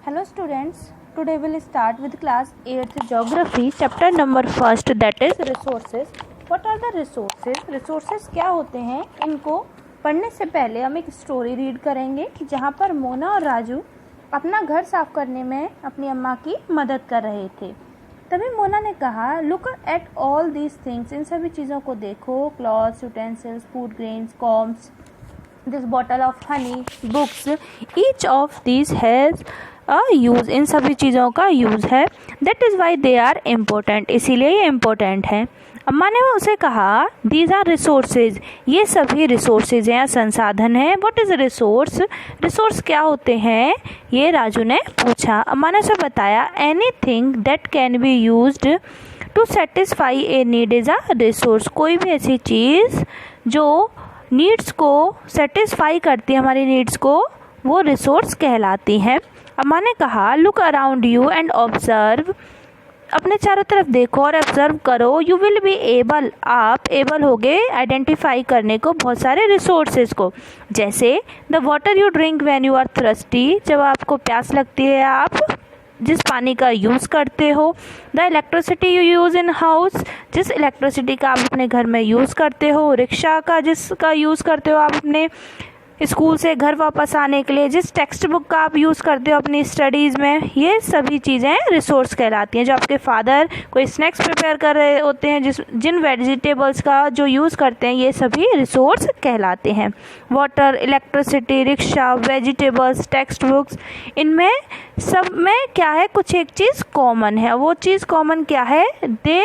Hello students, today we'll start with class 8th geography chapter number 1st that is resources. What are the resources? Resources क्या होते हैं? इनको पढ़ने से पहले हम एक स्टोरी रीड करेंगे जहाँ पर मोना और राजू अपना घर साफ करने में अपनी अम्मा की मदद कर रहे थे। तभी मोना ने कहा, look at all these things, इन सभी चीज़ों को देखो, clothes, utensils, food grains, combs, this bottle of honey, books, each of these has a use, इन सभी चीज़ों का यूज़ है। That is why they are important, इसीलिए ये इम्पोर्टेंट है। अम्मा ने उसे कहा, दीज आर रिसोर्सेज, ये सभी रिसोर्सेज हैं, संसाधन हैं। What is resource? रिसोर्स क्या होते हैं, ये राजू ने पूछा। अम्मा ने उसे बताया, anything that can be used to satisfy a need is a resource, कोई भी ऐसी चीज़ जो नीड्स को सेटिस्फाई करती है, हमारी नीड्स को, वो रिसोर्स कहलाती हैं। अम्मा ने कहा, look around you and observe, अपने चारों तरफ देखो और ऑब्जर्व करो। यू विल बी एबल, आप एबल होगे आइडेंटिफाई करने को बहुत सारे रिसोर्सेज को, जैसे the water you drink when you are thirsty, जब आपको प्यास लगती है आप जिस पानी का यूज़ करते हो। The electricity you use in house, जिस इलेक्ट्रिसिटी का आप अपने घर में यूज़ करते हो। रिक्शा का जिसका यूज़ करते हो आप अपने स्कूल से घर वापस आने के लिए। जिस टेक्स्ट बुक का आप यूज़ करते हो अपनी स्टडीज़ में। ये सभी चीज़ें रिसोर्स कहलाती हैं। जो आपके फादर कोई स्नैक्स प्रिपेयर कर रहे होते हैं, जिन वेजिटेबल्स का जो यूज़ करते हैं, ये सभी रिसोर्स कहलाते हैं। Water, electricity, rickshaw, vegetables, text books, इनमें सब में क्या है, कुछ एक चीज़ कॉमन है। वो चीज़ कॉमन क्या है, they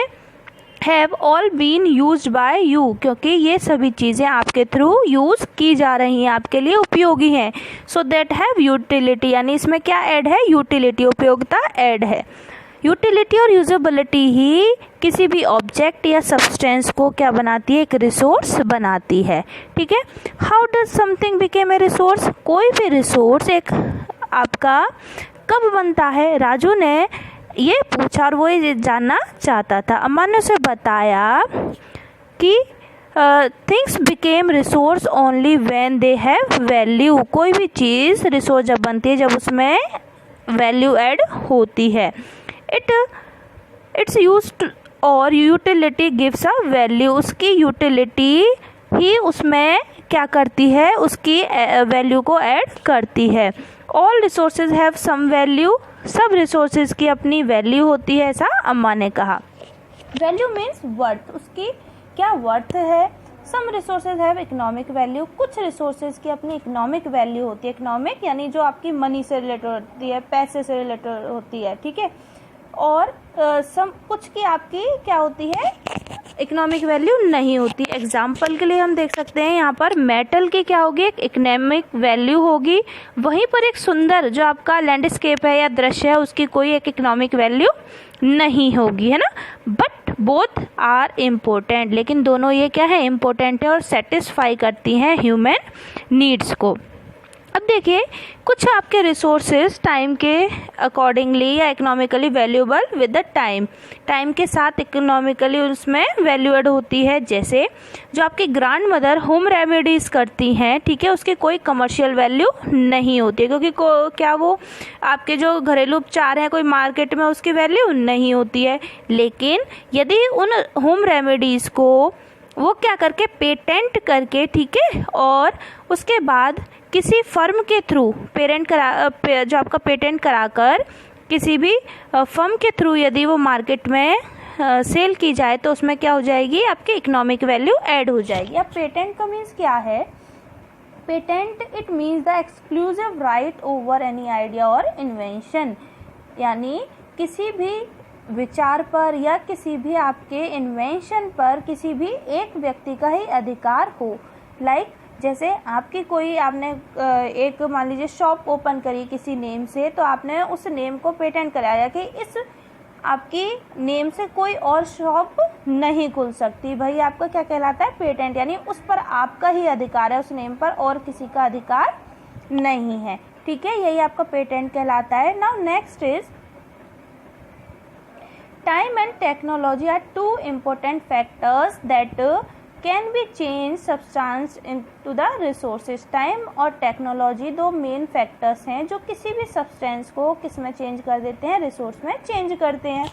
have all been used by you, क्योंकि ये सभी चीज़ें आपके थ्रू यूज़ की जा रही हैं, आपके लिए उपयोगी हैं। सो दैट हैव यूटिलिटी, यानी इसमें क्या ऐड है, यूटिलिटी, उपयोगिता ऐड है। यूटिलिटी और यूजेबिलिटी ही किसी भी ऑब्जेक्ट या सब्सटेंस को क्या बनाती है, एक रिसोर्स बनाती है। ठीक है। How does something became a resource, कोई भी रिसोर्स एक आपका कब बनता है, राजू ने ये पूछा और वो ये जानना चाहता था। अम्मा ने उसे बताया कि things became resource only when they have value, कोई भी चीज़ रिसोर्स जब बनती है जब उसमें वैल्यू ऐड होती है। इट्स यूज्ड और यूटिलिटी गिव्स अ वैल्यू, उसकी यूटिलिटी ही उसमें क्या करती है, उसकी वैल्यू को ऐड करती है। All resources have some value, सब रिसोर्सेज की अपनी वैल्यू होती है, ऐसा अम्मा ने कहा। वैल्यू मीन्स वर्थ, उसकी क्या वर्थ है। सम रिसोर्सेज हैव इकोनॉमिक वैल्यू, कुछ रिसोर्सेज की अपनी इकोनॉमिक वैल्यू होती है। इकोनॉमिक यानी जो आपकी मनी से रिलेटेड होती है, पैसे से रिलेटेड होती है। ठीक है। और कुछ की आपकी क्या होती है, इकोनॉमिक वैल्यू नहीं होती। एग्जाम्पल के लिए हम देख सकते हैं यहाँ पर मेटल की क्या होगी, एक इकोनॉमिक वैल्यू होगी। वहीं पर एक सुंदर जो आपका लैंडस्केप है या दृश्य है, उसकी कोई एक इकोनॉमिक वैल्यू नहीं होगी, है ना। बट बोथ आर इम्पोर्टेंट, लेकिन दोनों ये क्या है, इम्पोर्टेंट है और सेटिस्फाई करती हैं ह्यूमन नीड्स को। अब देखिए, कुछ आपके रिसोर्सेज टाइम के अकॉर्डिंगली या economically valuable with the time, time के साथ इकोनॉमिकली उसमें वैल्यू एड होती है। जैसे जो आपकी ग्रैंड मदर होम रेमेडीज़ करती हैं, ठीक है, उसकी कोई कमर्शियल वैल्यू नहीं होती है, क्योंकि क्या वो आपके जो घरेलू उपचार हैं कोई मार्केट में उसकी वैल्यू नहीं होती है। लेकिन यदि उन होम रेमेडीज़ को वो क्या करके पेटेंट करके, ठीक है, और उसके बाद किसी फर्म के थ्रू जो आपका पेटेंट कराकर किसी भी फर्म के थ्रू यदि वो मार्केट में सेल की जाए तो उसमें क्या हो जाएगी, आपकी इकोनॉमिक वैल्यू ऐड हो जाएगी। अब पेटेंट का मीन्स क्या है, patent it means the exclusive right over any idea और इन्वेंशन, यानी किसी भी विचार पर या किसी भी आपके इन्वेंशन पर किसी भी एक व्यक्ति का ही अधिकार हो। लाइक जैसे आपकी कोई आपने एक मान लीजिए शॉप ओपन करी किसी नेम से, तो आपने उस नेम को पेटेंट कराया कि इस आपकी नेम से कोई और शॉप नहीं खुल सकती। भाई आपका क्या कहलाता है, पेटेंट, यानी उस पर आपका ही अधिकार है, उस नेम पर और किसी का अधिकार नहीं है। ठीक है, यही आपका पेटेंट कहलाता है। Now next is time and technology are two important factors that can be change substance into the resources. Time और टेक्नोलॉजी दो मेन फैक्टर्स हैं जो किसी भी सब्सटेंस को किस में चेंज कर देते हैं, रिसोर्स में चेंज करते हैं।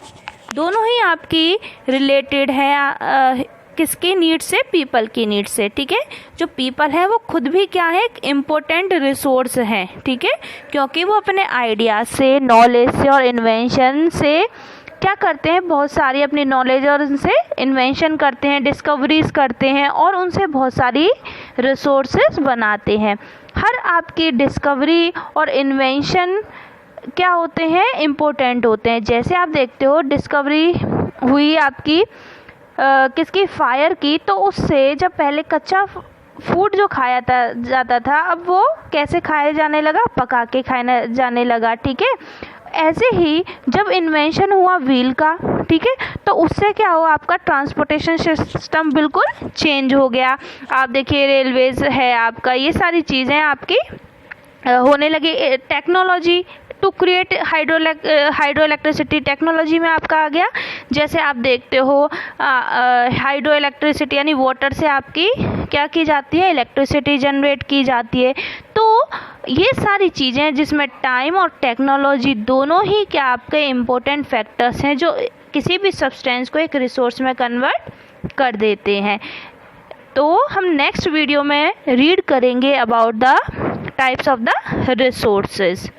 दोनों ही आपकी रिलेटेड है किसकी नीड से, पीपल की नीड से, ठीक है। जो पीपल है वो खुद भी क्या है, एक इम्पोर्टेंट रिसोर्स है, ठीक है, क्योंकि वो अपने आइडिया से, नॉलेज से और इन्वेंशन से क्या करते हैं, बहुत सारी अपनी नॉलेज और उनसे इन्वेंशन करते हैं, डिस्कवरीज करते हैं और उनसे बहुत सारी रिसोर्सेज बनाते हैं। हर आपकी डिस्कवरी और इन्वेंशन क्या होते हैं, इम्पोर्टेंट होते हैं। जैसे आप देखते हो डिस्कवरी हुई आपकी किसकी, फायर की, तो उससे जब पहले कच्चा फूड जो खाया जाता था अब वो कैसे खाया जाने लगा, पका के खाया जाने लगा, ठीक है। ऐसे ही जब इन्वेंशन हुआ व्हील का, ठीक है, तो उससे क्या हुआ, आपका ट्रांसपोर्टेशन सिस्टम बिल्कुल चेंज हो गया। आप देखिए रेलवेज है आपका, ये सारी चीज़ें आपकी होने लगी। Technology to create hydro electricity technology में आपका आ गया। जैसे आप देखते हो हाइड्रो इलेक्ट्रिसिटी यानी वाटर से आपकी क्या की जाती है, इलेक्ट्रिसिटी जनरेट की जाती है। तो ये सारी चीज़ें जिसमें टाइम और टेक्नोलॉजी दोनों ही क्या आपके इम्पोर्टेंट फैक्टर्स हैं जो किसी भी सब्सटेंस को एक रिसोर्स में कन्वर्ट कर देते हैं। तो हम नेक्स्ट वीडियो में रीड करेंगे about the types of the resources.